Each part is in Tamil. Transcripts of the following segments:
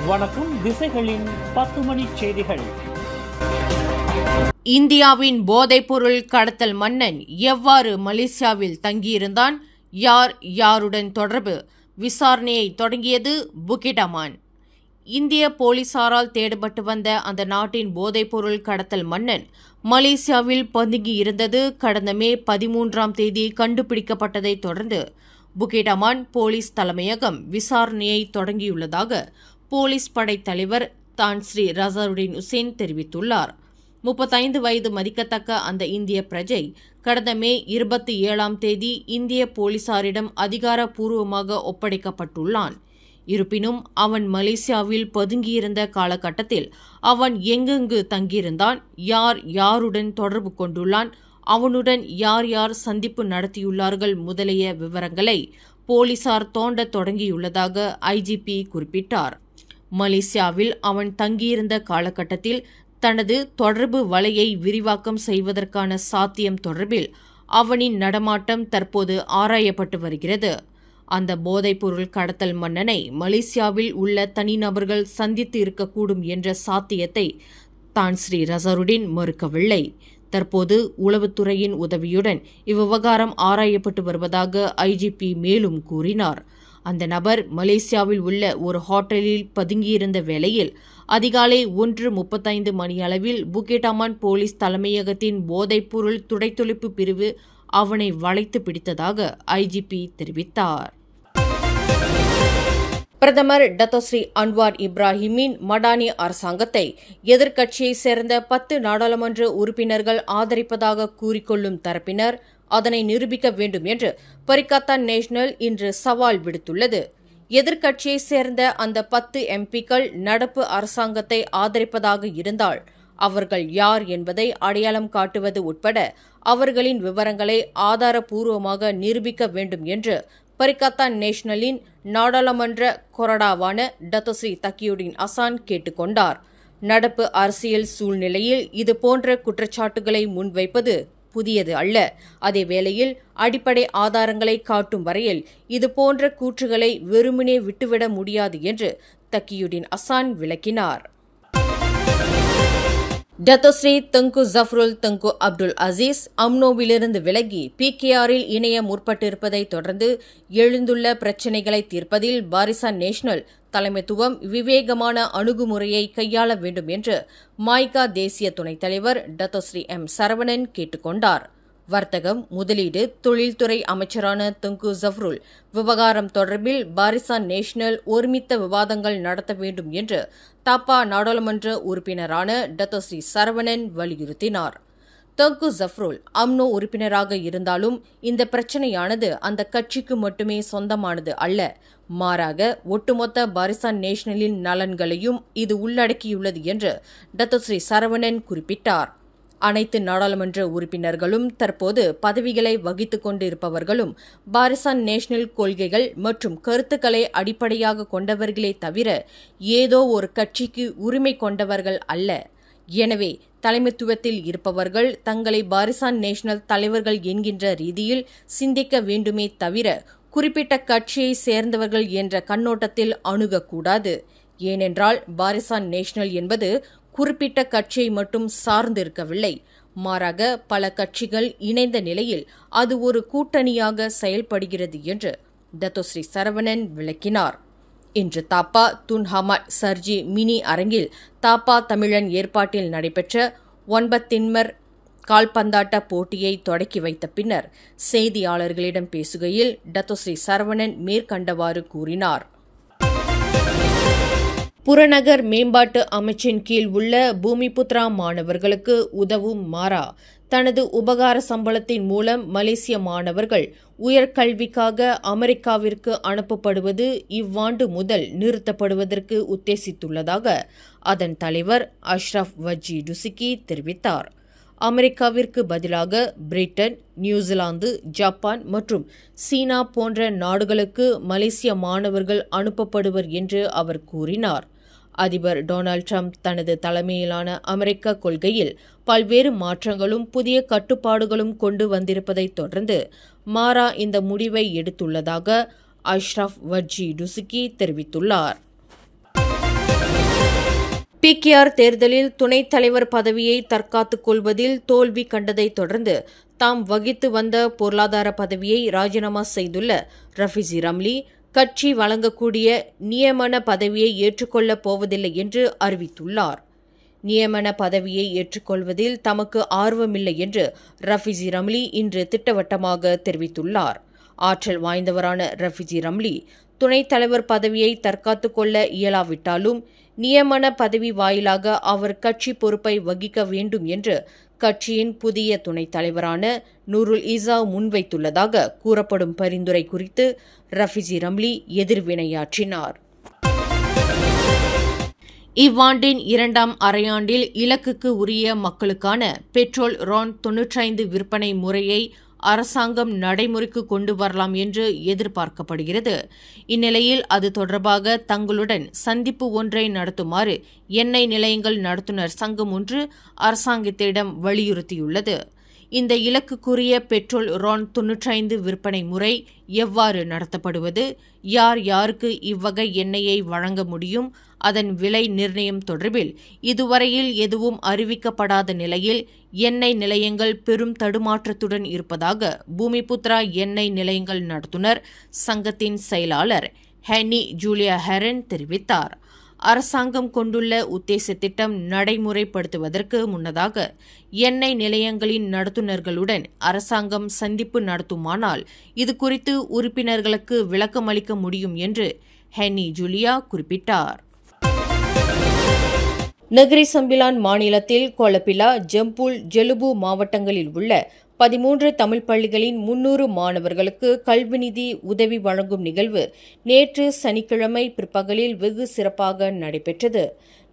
வணக்கம். திசைகளின் 10 மணி செய்திகள். இந்தியாவின் போதைப்பொருள் கடத்தல் மன்னன் எவ்வாறு மலேசியாவில் தங்கியிருந்தான்? யார் யாருடன் தொடர்பு? விசாரணையை தொடங்கியது புக்கிட் அமான். இந்திய போலீசாரால் தேடப்பட்டு வந்த அந்த நாட்டின் போதைப்பொருள் கடத்தல் மன்னன் மலேசியாவில் பதுங்கியிருந்தது கடந்த மே 13ஆம் தேதி கண்டுபிடிக்கப்பட்டதை தொடர்ந்து புக்கிட் அமான் போலீஸ் தலைமையகம் விசாரணையை தொடங்கியுள்ளதாக போலீஸ் படை தலைவர் தான் ஸ்ரீ ரசாருடின் உசேன் தெரிவித்துள்ளார். 35 வயது மதிக்கத்தக்க அந்த இந்திய பிரஜை கடந்த மே 27ஆம் தேதி இந்திய போலீசாரிடம் அதிகாரப்பூர்வமாக ஒப்படைக்கப்பட்டுள்ளான். இருப்பினும் அவன் மலேசியாவில் பதுங்கியிருந்த காலகட்டத்தில் அவன் எங்கெங்கு தங்கியிருந்தான், யார் யாருடன் தொடர்பு கொண்டுள்ளான், அவனுடன் யார் யார் சந்திப்பு நடத்தியுள்ளார்கள் முதலிய விவரங்களை போலீசார் தோண்டத் தொடங்கியுள்ளதாக ஐஜிபி குறிப்பிட்டார். மலேசியாவில் அவன் தங்கியிருந்த காலகட்டத்தில் தனது தொடர்பு வலையை விரிவாக்கம் செய்வதற்கான சாத்தியம் தொடர்பில் அவனின் நடமாட்டம் தற்போது ஆராயப்பட்டு வருகிறது. அந்த போதைப்பொருள் கடத்தல் மன்னனை மலேசியாவில் உள்ள தனிநபர்கள் சந்தித்து இருக்கக்கூடும் என்ற சாத்தியத்தை தான் ஸ்ரீ ரசாருடின் மறுக்கவில்லை. தற்போது உளவுத்துறையின் உதவியுடன் இவ்விவகாரம் ஆராயப்பட்டு வருவதாக ஐஜிபி மேலும் கூறினார். அந்த நபர் மலேசியாவில் உள்ள ஒரு ஹோட்டலில் பதுங்கியிருந்த வேளையில் அதிகாலை 1:35 மணியளவில் புக்கிட் அமான் போலீஸ் தலைமையகத்தின் போதைப்பொருள் துடைத்தொழிப்பு பிரிவு அவனை வளைத்து பிடித்ததாக ஐஜிபி தெரிவித்தார். பிரதமர் டத்தோஸ்ரீ அன்வார் இப்ராஹிமின் மடானி அரசாங்கத்தை எதிர்க்கட்சியைச் சேர்ந்த 10 நாடாளுமன்ற உறுப்பினர்கள் ஆதரிப்பதாக கூறிக்கொள்ளும் தரப்பினர் அதனை நிரூபிக்க வேண்டும் என்று பரிகாத்தான் நேஷனல் இன்று சவால் விடுத்துள்ளது. எதிர்க்கட்சியைச் சேர்ந்த அந்த 10 எம்பிக்கள் நடப்பு அரசாங்கத்தை ஆதரிப்பதாக இருந்தால் அவர்கள் யார் என்பதை அடையாளம் காட்டுவது உட்பட அவர்களின் விவரங்களை ஆதாரபூர்வமாக நிரூபிக்க வேண்டும் என்று பரிகாத்தான் நேஷனலின் நாடாளுமன்ற கொறடாவான டத்தோஸ்ரீ தக்கியுடின் அசான் கேட்டுக் கொண்டார். நடப்பு அரசியல் சூழ்நிலையில் இதுபோன்ற குற்றச்சாட்டுகளை முன்வைப்பது புதியது அல்ல. அதேவேளையில் அடிப்படை ஆதாரங்களை காட்டும் வரையில் இதுபோன்ற கூற்றுகளை வெறுமனே விட்டுவிட முடியாது என்று தக்கியுடின் அசான் விளக்கினார். டத்தோஸ்ரீ தங்கு ஜஃப்ருல் தங்கு அப்துல் அசீஸ் அம்னோவிலிருந்து விலகி பிகேஆரில் இணைய முற்பட்டிருப்பதை தொடர்ந்து எழுந்துள்ள பிரச்சினைகளை தீர்ப்பதில் பாரிசான் நேஷனல் தலைமைத்துவம் விவேகமான அணுகுமுறையை கையாள வேண்டும் என்று மாய்கா தேசிய துணைத் தலைவர் டத்தோஸ்ரீ எம் சரவணன் கேட்டுக் கொண்டார். வர்த்தகம், முதலீடு, தொழில்துறை அமைச்சரான தங்கு ஜஃப்ருல் விவகாரம் தொடர்பில் பாரிசான் நேஷனல் ஒருமித்த விவாதங்கள் நடத்த வேண்டும் என்று தாப்பா நாடாளுமன்ற உறுப்பினரான டத்தோஸ்ரீ சரவணன் வலியுறுத்தினார். தங்கு ஜஃப்ருல் அம்னோ உறுப்பினராக இருந்தாலும் இந்த பிரச்சினையானது அந்த கட்சிக்கு மட்டுமே சொந்தமானது அல்ல, மாறாக ஒட்டுமொத்த பாரிசான் நேஷனலின் நலன்களையும் இது உள்ளடக்கியுள்ளது என்று டத்தோஸ்ரீ சரவணன் குறிப்பிட்டார். அனைத்து நாடாளுமன்ற உறுப்பினர்களும் தற்போது பதவிகளை வகித்துக் கொண்டிருப்பவர்களும் பாரிசான் நேஷனல் கொள்கைகள் மற்றும் கருத்துக்களை அடிப்படையாக கொண்டவர்களே தவிர ஏதோ ஒரு கட்சிக்கு உரிமை கொண்டவர்கள் அல்ல. எனவே தலைமைத்துவத்தில் இருப்பவர்கள் தங்களை பாரிசான் நேஷனல் தலைவர்கள் என்கின்ற ரீதியில் சிந்திக்க வேண்டுமே தவிர குறிப்பிட்ட கட்சியை சேர்ந்தவர்கள் என்ற கண்ணோட்டத்தில் அணுகக்கூடாது. ஏனென்றால் பாரிசான் நேஷனல் என்பது குறிப்பிட்ட கட்சியை மட்டும் சார்ந்திருக்கவில்லை, மாறாக பல கட்சிகள் இணைந்த நிலையில் அது ஒரு கூட்டணியாக செயல்படுகிறது என்று டத்தோஸ்ரீ சரவணன் விளக்கினார். இன்று தாப்பா துன் ஹமாட் சர்ஜி மினி அரங்கில் தாப்பா தமிழன் ஏற்பாட்டில் நடைபெற்ற 9 தின்மர் கால்பந்தாட்ட போட்டியை தொடக்கி வைத்த பின்னர் செய்தியாளர்களிடம் பேசுகையில் டத்தோஸ்ரீ சரவணன் மேற்கண்டவாறு கூறினார். புறநகர் மேம்பாட்டு அமைச்சின் கீழ் உள்ள பூமிபுத்ரா மாணவர்களுக்கு உதவும் மாரா தனது உபகார சம்பளத்தின் மூலம் மலேசிய மாணவர்கள் உயர்கல்விக்காக அமெரிக்காவிற்கு அனுப்பப்படுவது இவ்வாண்டு முதல் நிறுத்தப்படுவதற்கு உத்தேசித்துள்ளதாக அதன் தலைவர் அஷ்ரஃப் வஜ்ஜி டுசிக்கி தெரிவித்தார். அமெரிக்காவிற்கு பதிலாக பிரிட்டன், நியூசிலாந்து, ஜப்பான் மற்றும் சீனா போன்ற நாடுகளுக்கு மலேசிய மாணவர்கள் அனுப்பப்படுவர் என்று அவர் கூறினார். அதிபர் டொனால்ட் ட்ரம்ப் தனது தலைமையிலான அமெரிக்க கொள்கையில் பல்வேறு மாற்றங்களும் புதிய கட்டுப்பாடுகளும் கொண்டு வந்திருப்பதைத் தொடர்ந்து மாரா இந்த முடிவை எடுத்துள்ளதாக அஷ்ரஃப் வஜ்ஜி டுசிக்கி தெரிவித்துள்ளார். PKR தேர்தலில் துணைத் தலைவர் பதவியை தற்காத்துக் கொள்வதில் தோல்வி கண்டதைத் தொடர்ந்து தாம் வகித்து வந்த பொருளாதார பதவியை ராஜினாமா செய்துள்ள ரஃபீசி ரம்லி கட்சி வழங்கக்கூடிய நியமன பதவியை ஏற்றுக்கொள்ளப் போவதில்லை என்று அறிவித்துள்ளார். நியமன பதவியை ஏற்றுக்கொள்வதில் தமக்கு ஆர்வமில்லை என்று ரஃபீசி ரம்லி இன்று திட்டவட்டமாக தெரிவித்துள்ளார். ஆற்றல் வாய்ந்தவரான ரஃபீசி ரம்லி துணைத் தலைவர் பதவியை தற்காத்துக் கொள்ள இயலாவிட்டாலும் நியமன பதவி வாயிலாக அவர் கட்சி பொறுப்பை வகிக்க வேண்டும் என்று கட்சியின் புதிய துணைத் தலைவரான நூருல் ஈசா முன்வைத்துள்ளதாக கூறப்படும் பரிந்துரை குறித்து ரஃபீசி ரம்லி எதிர்வினையாற்றினார். இவ்வாண்டின் 2ஆம் அரையாண்டில் இலக்குக்கு உரிய மக்களுக்கான பெட்ரோல் RON 95 விற்பனை முறையை அரசாங்கம் நடைமுறைக்கு கொண்டு வரலாம் என்று எதிர்பார்க்கப்படுகிறது. இந்நிலையில் அது தொடர்பாக தங்களுடன் சந்திப்பு ஒன்றை நடத்துமாறு எண்ணெய் நிலையங்கள் நடத்துனர் சங்கம் ஒன்று அரசாங்கத்திடம் வலியுறுத்தியுள்ளது. இந்த இலக்குக்குரிய பெட்ரோல் RON 95 விற்பனை முறை எவ்வாறு நடத்தப்படுவது, யார் யாருக்கு இவ்வகை எண்ணெயை வழங்க முடியும், அதன் விலை நிர்ணயம் தொடர்பில் இதுவரையில் எதுவும் அறிவிக்கப்படாத நிலையில் எண்ணெய் நிலையங்கள் பெரும் தடுமாற்றத்துடன் இருப்பதாக பூமிபுத்ரா எண்ணெய் நிலையங்கள் நடத்துனர் சங்கத்தின் செயலாளர் ஹென்னி ஜூலியா ஹெரன் தெரிவித்தார். அரசாங்கம் கொண்டுள்ள உத்தேச திட்டம் நடைமுறைப்படுத்துவதற்கு முன்னதாக எண்ணெய் நிலையங்களின் நடத்துனர்களுடன் அரசாங்கம் சந்திப்பு நடத்துமானால் இதுகுறித்து உறுப்பினர்களுக்கு விளக்கமளிக்க முடியும் என்று ஹென்னி ஜூலியா குறிப்பிட்டார். நகரி சம்பிலான் மாநிலத்தில் கொலப்பிலா, ஜம்பூல், ஜெலுபு மாவட்டங்களில் உள்ள 13 தமிழ் பள்ளிகளின் 300 மாணவர்களுக்கு கல்வி நிதி உதவி வழங்கும் நிகழ்வு நேற்று சனிக்கிழமை பிற்பகலில் வெகு சிறப்பாக நடைபெற்றது.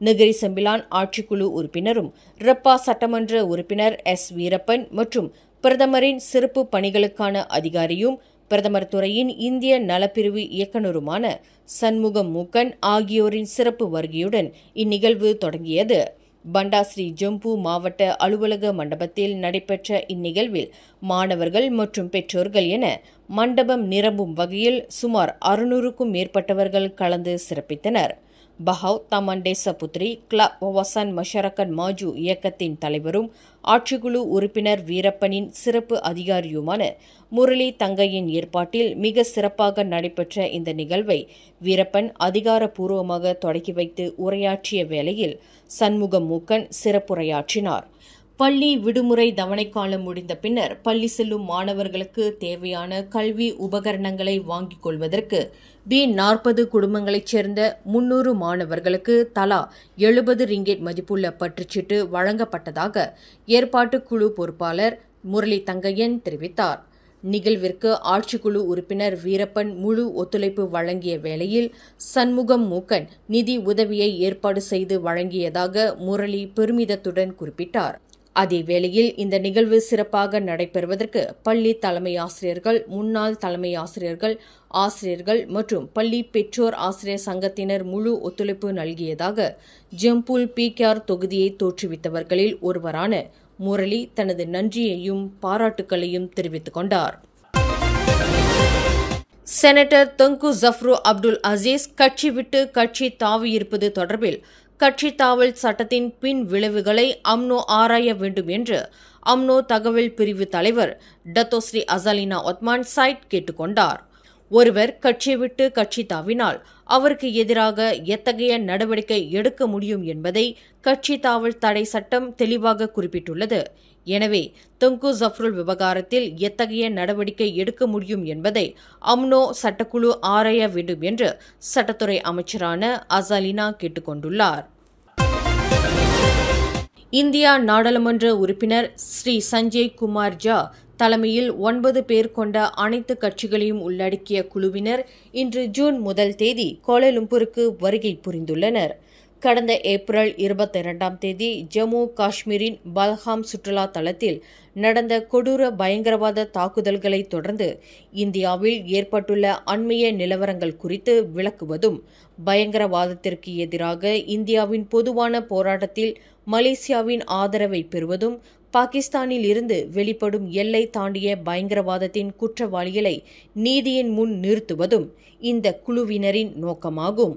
நகரி சம்பிலான் ஆட்சிக்குழு உறுப்பினரும் ரெப்பா சட்டமன்ற உறுப்பினர் வீரப்பன் மற்றும் பிரதமரின் சிறப்பு பணிகளுக்கான அதிகாரியும் பிரதமர் துறையின் இந்திய நலப்பிரிவு இயக்குநருமான சண்முகம் மூக்கன் ஆகியோரின் சிறப்பு வருகையுடன் இந்நிகழ்வு தொடங்கியது. பண்டாஸ்ரீ ஜம்பு மாவட்ட அலுவலக மண்டபத்தில் நடைபெற்ற இந்நிகழ்வில் மாணவர்கள் மற்றும் பெற்றோர்கள் என மண்டபம் நிரம்பும் வகையில் சுமார் 600க்கும் மேற்பட்டவர்கள் கலந்து சிறப்பித்தனர். பஹாவ் தமன் தேசபுத்ரி கிளப் வவாசான் மஷரக்கன் மாஜு இயக்கத்தின் தலைவரும் ஆட்சிக்குழு உறுப்பினர் வீரப்பனின் சிறப்பு அதிகாரியுமான முரளி தங்கையின் ஏற்பாட்டில் மிக சிறப்பாக நடைபெற்ற இந்த நிகழ்வை வீரப்பன் அதிகாரப்பூர்வமாக தொடக்கி வைத்து உரையாற்றிய வேளையில் சண்முகம் மூக்கன் சிறப்புரையாற்றினார். பள்ளி விடுமுறை தவணைக்காலம் முடிந்த பின்னர் பள்ளி செல்லும் மாணவர்களுக்கு தேவையான கல்வி உபகரணங்களை வாங்கிக் கொள்வதற்கு B40 குடும்பங்களைச் சேர்ந்த 300 மாணவர்களுக்கு தலா 70 ரிங்கெட் மதிப்புள்ள பற்றுச்சீட்டு வழங்கப்பட்டதாக ஏற்பாட்டுக் குழு பொறுப்பாளர் முரளி தங்கையன் தெரிவித்தார். நிகழ்விற்கு ஆட்சிக்குழு உறுப்பினர் வீரப்பன் முழு ஒத்துழைப்பு வழங்கிய வேளையில் சண்முகம் மூக்கன் நிதி உதவியை ஏற்பாடு செய்து வழங்கியதாக முரளி பெருமிதத்துடன் குறிப்பிட்டார். அதேவேளையில் இந்த நிகழ்வு சிறப்பாக நடைபெறுவதற்கு பள்ளி தலைமை ஆசிரியர்கள், முன்னாள் தலைமை ஆசிரியர்கள், ஆசிரியர்கள் மற்றும் பள்ளி பெற்றோர் ஆசிரியர் சங்கத்தினர் முழு ஒத்துழைப்பு நல்கியதாக ஜம்பூல் PKR தொகுதியை தோற்றுவித்தவர்களில் ஒருவரான முரளி தனது நன்றியையும் பாராட்டுக்களையும் தெரிவித்துக் கொண்டார். செனட்டர் தங்கு ஜஃப்ரு அப்துல் அசீஸ் கட்சி விட்டு கட்சி தாவியிருப்பது தொடர்பில் கட்சி தாவல் சட்டத்தின் பின் விளைவுகளை அம்னோ ஆராய வேண்டும் என்று அம்னோ தகவல் பிரிவு தலைவர் டத்தோஸ்ரீ அசாலினா ஒத்மான் சைட் கேட்டுக் கொண்டார். ஒருவர் கட்சியை விட்டு கட்சி தாவினால் அவருக்கு எதிராக எத்தகைய நடவடிக்கை எடுக்க முடியும் என்பதை கட்சி தாவல் தடை சட்டம் தெளிவாக குறிப்பிட்டுள்ளது. எனவே தங்கு ஜஃப்ருல் விவகாரத்தில் எத்தகைய நடவடிக்கை எடுக்க முடியும் என்பதை அம்னோ சட்டக்குழு ஆராய வேண்டும் என்று சட்டத்துறை அமைச்சரான அசாலினா கேட்டுக் கொண்டுள்ளார். இந்தியா நாடாளுமன்ற உறுப்பினர் ஸ்ரீ சஞ்சய் குமார் ஜா தலைமையில் 9 பேர் கொண்ட அனைத்து கட்சிகளையும் உள்ளடக்கிய குழுவினர் இன்று ஜூன் 1 தேதி கோலாலம்பூருக்கு வருகை புரிந்துள்ளனர். கடந்த ஏப்ரல் 22ஆம் தேதி ஜம்மு காஷ்மீரின் பல்ஹாம் சுற்றுலா தலத்தில் நடந்த கொடூர பயங்கரவாத தாக்குதல்களை தொடர்ந்து இந்தியாவில் ஏற்பட்டுள்ள அண்மைய நிலவரங்கள் குறித்து விளக்குவதும், பயங்கரவாதத்திற்கு எதிராக இந்தியாவின் பொதுவான போராட்டத்தில் மலேசியாவின் ஆதரவை பெறுவதும், பாகிஸ்தானில் இருந்து வெளிப்படும் எல்லை தாண்டிய பயங்கரவாதத்தின் குற்றவாளிகளை நீதியின் முன் நிறுத்துவதும் இந்த குழுவினரின் நோக்கமாகும்.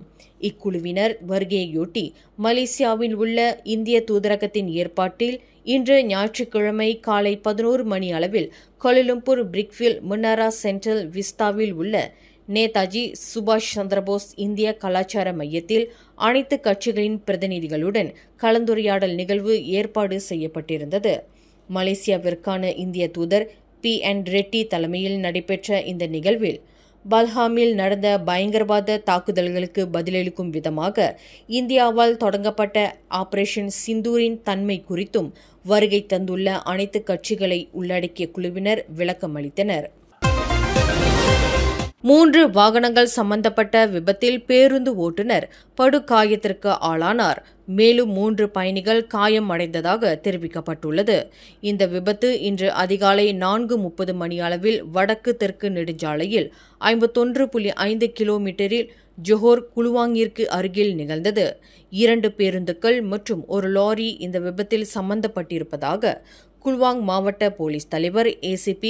இக்குழுவினர் வருகையொட்டி மலேசியாவில் உள்ள இந்திய தூதரகத்தின் ஏற்பாட்டில் இன்று ஞாயிற்றுக்கிழமை காலை 11 மணி அளவில் கோலாலம்பூர் பிரிக்ஃபீல்ட் முன்னாரா சென்ட்ரல் விஸ்தாவில் உள்ள நேதாஜி சுபாஷ் சந்திரபோஸ் இந்திய கலாச்சார மையத்தில் அனைத்து கட்சிகளின் பிரதிநிதிகளுடன் கலந்துரையாடல் நிகழ்வு ஏற்பாடு செய்யப்பட்டிருந்தது. மலேசியாவிற்கான இந்திய தூதர் PN ரெட்டி தலைமையில் நடைபெற்ற இந்த நிகழ்வில் பல்ஹாமில் நடந்த பயங்கரவாத தாக்குதல்களுக்கு பதிலளிக்கும் விதமாக இந்தியாவால் தொடங்கப்பட்ட ஆபரேஷன் சிந்தூரின் தன்மை குறித்தும் வருகை தந்துள்ள அனைத்து கட்சிகளை உள்ளடக்கிய குழுவினர் விளக்கமளித்தனர். 3 வாகனங்கள் சம்பந்தப்பட்ட விபத்தில் பேருந்து ஓட்டுநர் படுகாயத்திற்கு ஆளானார். மேலும் 3 பயணிகள் காயம் அடைந்ததாக தெரிவிக்கப்பட்டுள்ளது. இந்த விபத்து இன்று அதிகாலை 4:30 மணி அளவில் வடக்கு தெற்கு நெடுஞ்சாலையில் 51.5 கிலோமீட்டரில் ஜோஹர் குலுவாங்கிற்கு அருகில் நிகழ்ந்தது. 2 பேருந்துகள் மற்றும் ஒரு லாரி இந்த விபத்தில் சம்பந்தப்பட்டிருப்பதாக குலுவாங் மாவட்ட போலீஸ் தலைவர் ACP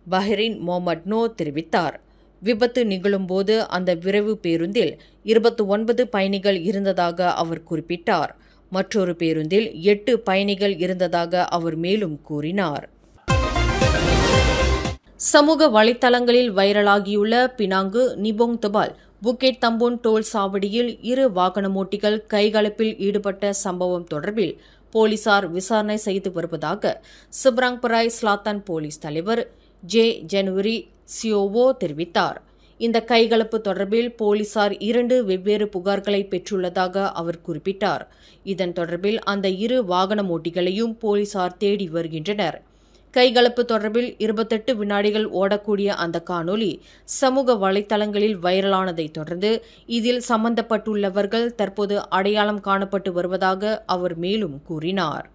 பஹ்ரின் முகமது நோ தெரிவித்தார். விபத்து நிகழும்போது அந்த விரைவு பேருந்தில் 29 பயணிகள் இருந்ததாக அவர் குறிப்பிட்டார். மற்றொரு பேருந்தில் 8 பயணிகள் இருந்ததாக அவர் மேலும் கூறினார். சமூக வலைத்தளங்களில் வைரலாகியுள்ள பினாங்கு நிபோங் தபால் புக்கெட் தம்பூன் டோல் சாவடியில் 2 வாகனமோட்டிகள் கைகலப்பில் ஈடுபட்ட சம்பவம் தொடர்பில் போலீசார் விசாரணை செய்து வருவதாக சிப்ராங் பராய் ஸ்லாத்தான் போலீஸ் தலைவர் J. ஜனவரி சியோவோ தெரிவித்தார். இந்த கைகலப்பு தொடர்பில் போலீசார் 2 வெவ்வேறு புகார்களை பெற்றுள்ளதாக அவர் குறிப்பிட்டார். இதன் தொடர்பில் அந்த 2 வாகன ஓட்டிகளையும் போலீசார் தேடி வருகின்றனர். கைகலப்பு தொடர்பில் 28 வினாடிகள் ஓடக்கூடிய அந்த காணொலி சமூக வலைத்தளங்களில் வைரலானதை தொடர்ந்து இதில் சம்பந்தப்பட்டுள்ளவர்கள் தற்போது அடையாளம் காணப்பட்டு வருவதாக அவர் மேலும் கூறினார்.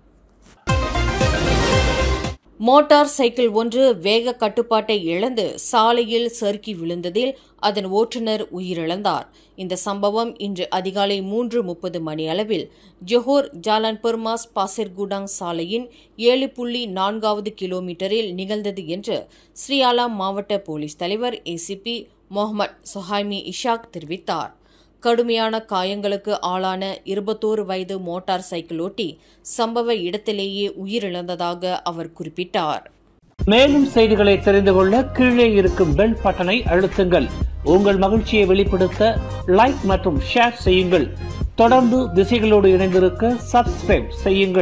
மோட்டார் சைக்கிள் ஒன்று வேக கட்டுப்பாட்டை இழந்து சாலையில் சறுக்கி விழுந்ததில் அதன் ஓட்டுநர் உயிரிழந்தார். இந்த சம்பவம் இன்று அதிகாலை 3:30 மணி அளவில் ஜோஹர் ஜாலான் பெர்மாஸ் பாசிர்குடாங் சாலையின் 7.4வது கிலோமீட்டரில் நிகழ்ந்தது என்று ஸ்ரீயாலாம் மாவட்ட போலீஸ் தலைவர் ACP முகமது சொஹைமி இஷாக் தெரிவித்தார். கடுமையான காயங்களுக்கு ஆளான 21 வயது மோட்டார் சைக்கிள் ஓட்டி சம்பவ இடத்திலேயே உயிரிழந்ததாக அவர் குறிப்பிட்டார். மேலும் செய்திகளை தெரிந்து கொள்ள கீழே இருக்கும் பெல் பட்டனை அழுத்துங்கள். உங்கள் மகிழ்ச்சியை வெளிப்படுத்த லைக் மற்றும் ஷேர் செய்யுங்கள். தொடர்ந்து திசைகளோடு இணைந்திருக்க சப்ஸ்கிரைப் செய்யுங்கள்.